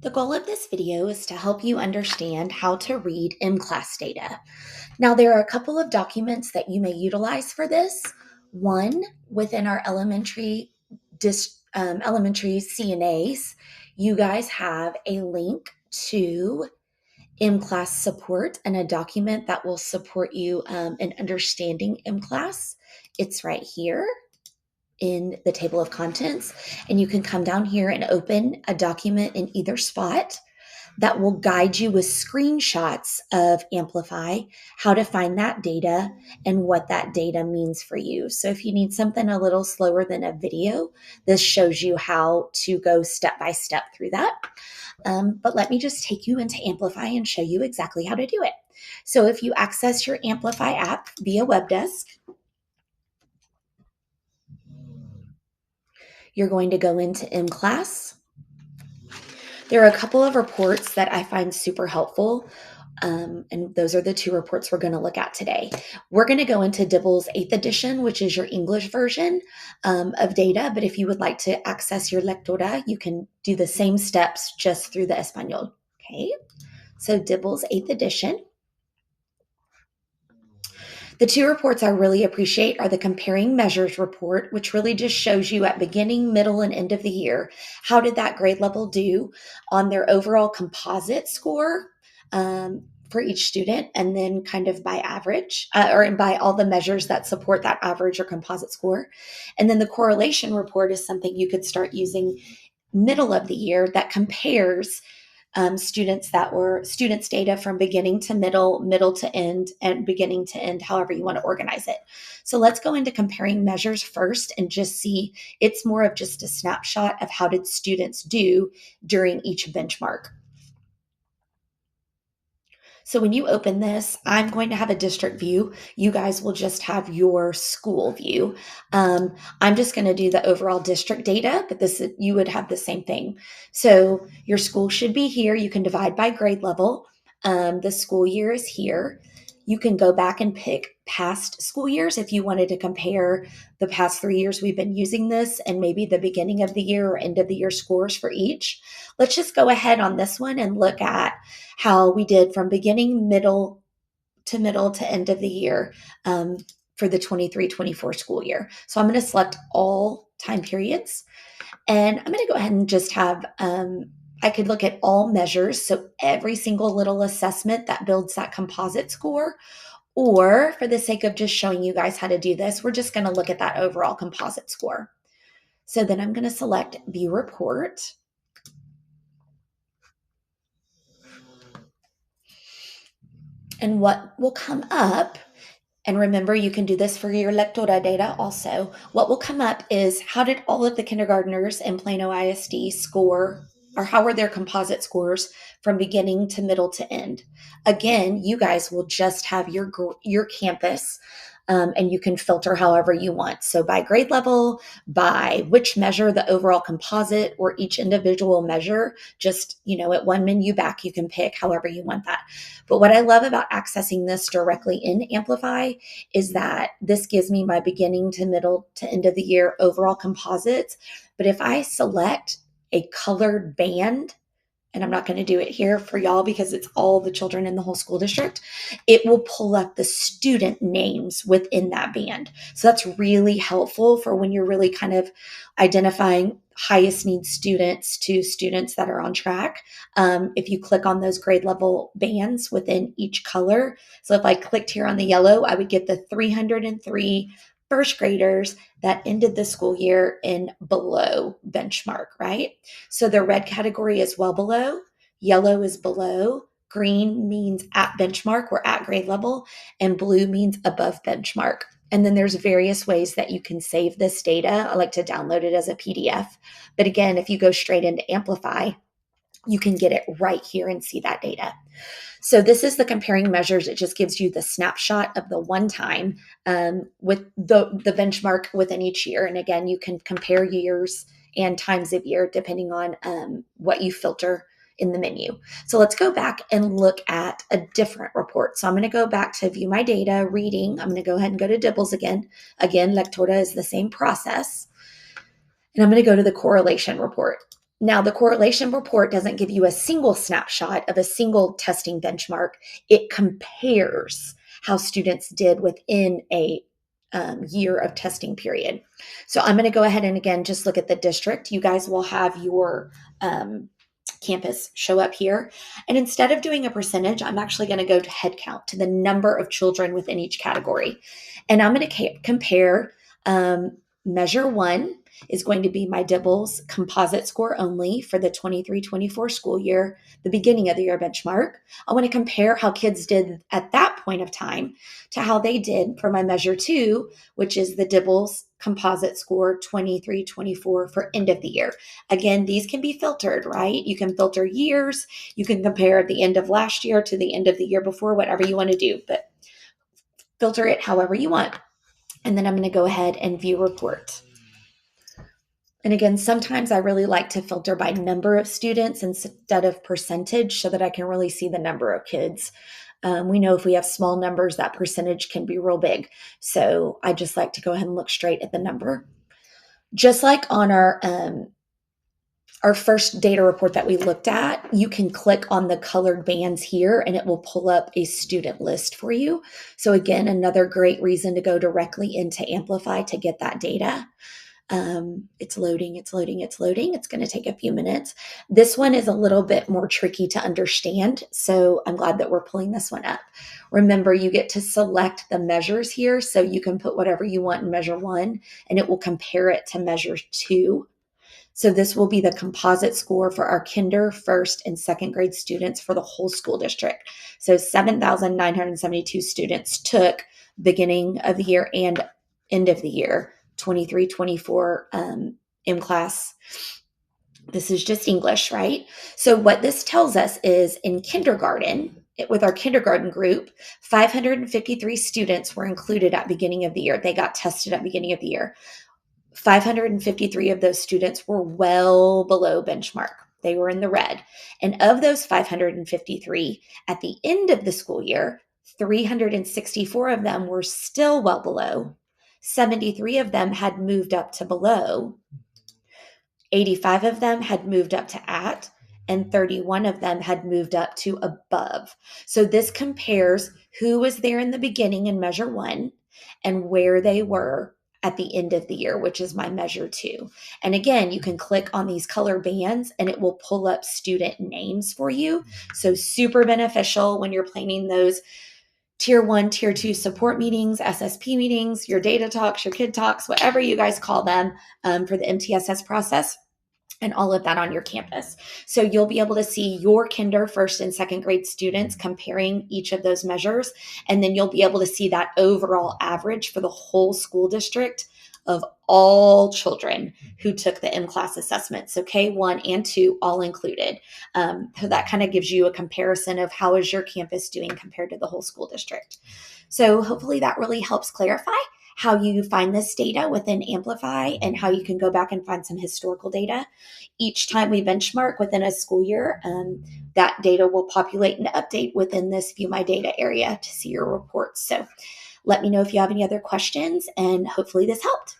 The goal of this video is to help you understand how to read MClass data. Now, there are a couple of documents that you may utilize for this. One, within our elementary CNAs, you guys have a link to MClass support and a document that will support you in understanding MClass. It's right here in the table of contents, and you can come down here and open a document in either spot that will guide you with screenshots of Amplify, how to find that data and what that data means for you. So if you need something a little slower than a video, this shows you how to go step by step through that. But let me just take you into Amplify and show you exactly how to do it. So if you access your Amplify app via WebDesk, you're going to go into MClass. There are a couple of reports that I find super helpful, and those are the two reports we're going to look at today. We're going to go into DIBELS 8th edition, which is your English version of data, but if you would like to access your Lectora, you can do the same steps just through the Espanol. Okay, so DIBELS 8th edition. The two reports I really appreciate are the comparing measures report, which really just shows you at beginning, middle, and end of the year, how did that grade level do on their overall composite score for each student, and then kind of by average or by all the measures that support that average or composite score. And then the correlation report is something you could start using middle of the year that compares students data from beginning to middle to end, and beginning to end, however you want to organize it. So let's go into comparing measures first and just see, it's more of just a snapshot of how did students do during each benchmark. So when you open this, I'm going to have a district view. You guys will just have your school view. I'm just going to do the overall district data, but you would have the same thing. So your school should be here. You can divide by grade level. The school year is here. You can go back and pick past school years if you wanted to compare the past 3 years we've been using this and maybe the beginning of the year or end of the year scores for each. Let's just go ahead on this one and look at how we did from beginning, middle to end of the year for the 23-24 school year. So I'm going to select all time periods, and I'm going to go ahead and just have I could look at all measures, so every single little assessment that builds that composite score, or for the sake of just showing you guys how to do this, we're just going to look at that overall composite score. So then I'm going to select View Report. And what will come up, and remember, you can do this for your Lectora data also, what will come up is how did all of the kindergartners in Plano ISD score, or how were their composite scores from beginning to middle to end? Again, you guys will just have your campus, and you can filter however you want. So by grade level, by which measure, the overall composite, or each individual measure, just, at one menu back, you can pick however you want that. But what I love about accessing this directly in Amplify is that this gives me my beginning to middle to end of the year overall composites. But if I select a colored band, and I'm not going to do it here for y'all because it's all the children in the whole school district, it will pull up the student names within that band. So that's really helpful for when you're really kind of identifying highest need students to students that are on track. If you click on those grade level bands within each color, so if I clicked here on the yellow, I would get the 303 first graders that ended the school year in below benchmark, right? So the red category is well below, yellow is below, green means at benchmark or at grade level, and blue means above benchmark. And then there's various ways that you can save this data. I like to download it as a PDF. But again, if you go straight into Amplify, you can get it right here and see that data. So this is the comparing measures. It just gives you the snapshot of the one time with the benchmark within each year. And again, you can compare years and times of year depending on what you filter in the menu. So let's go back and look at a different report. So I'm going to go back to view my data, reading. I'm going to go ahead and go to DIBELS again. Again, Lectora is the same process. And I'm going to go to the correlation report. Now, the correlation report doesn't give you a single snapshot of a single testing benchmark. It compares how students did within a year of testing period. So I'm going to go ahead and again, just look at the district. You guys will have your campus show up here. And instead of doing a percentage, I'm actually going to go to head count, to the number of children within each category. And I'm going to compare measure 1 is going to be my DIBELS composite score only for the 23-24 school year, the beginning of the year benchmark. I want to compare how kids did at that point of time to how they did for my measure 2, which is the DIBELS composite score 23-24 for end of the year. Again, these can be filtered, right? You can filter years. You can compare the end of last year to the end of the year before, whatever you want to do, but filter it however you want. And then I'm going to go ahead and view report. And again, sometimes I really like to filter by number of students instead of percentage so that I can really see the number of kids. We know if we have small numbers, that percentage can be real big. So I just like to go ahead and look straight at the number. Just like on our first data report that we looked at, you can click on the colored bands here and it will pull up a student list for you. So again, another great reason to go directly into Amplify to get that data. It's loading. It's going to take a few minutes. This one is a little bit more tricky to understand, so I'm glad that we're pulling this one up. Remember, you get to select the measures here, so you can put whatever you want in measure 1, and it will compare it to measure 2. So this will be the composite score for our kinder, first, and second grade students for the whole school district. So 7,972 students took beginning of the year and end of the year 23-24 MClass. This is just English, right? So what this tells us is in kindergarten, with our kindergarten group, 553 students were included at beginning of the year. They got tested at beginning of the year. 553 of those students were well below benchmark. They were in the red. And of those 553, at the end of the school year, 364 of them were still well below. 73 of them had moved up to below. 85 of them had moved up to at, and 31 of them had moved up to above. So this compares who was there in the beginning in measure 1 and where they were at the end of the year, which is my measure 2. And again, you can click on these color bands and it will pull up student names for you. So super beneficial when you're planning those tier 1, tier 2 support meetings, SSP meetings, your data talks, your kid talks, whatever you guys call them for the MTSS process, and all of that on your campus. So you'll be able to see your kinder, first, and second grade students comparing each of those measures. And then you'll be able to see that overall average for the whole school district of all children who took the MClass assessment. So K1 and 2 all included. So that kind of gives you a comparison of how is your campus doing compared to the whole school district. So hopefully that really helps clarify how you find this data within Amplify and how you can go back and find some historical data. Each time we benchmark within a school year, that data will populate and update within this View My Data area to see your reports. So let me know if you have any other questions, and hopefully this helped.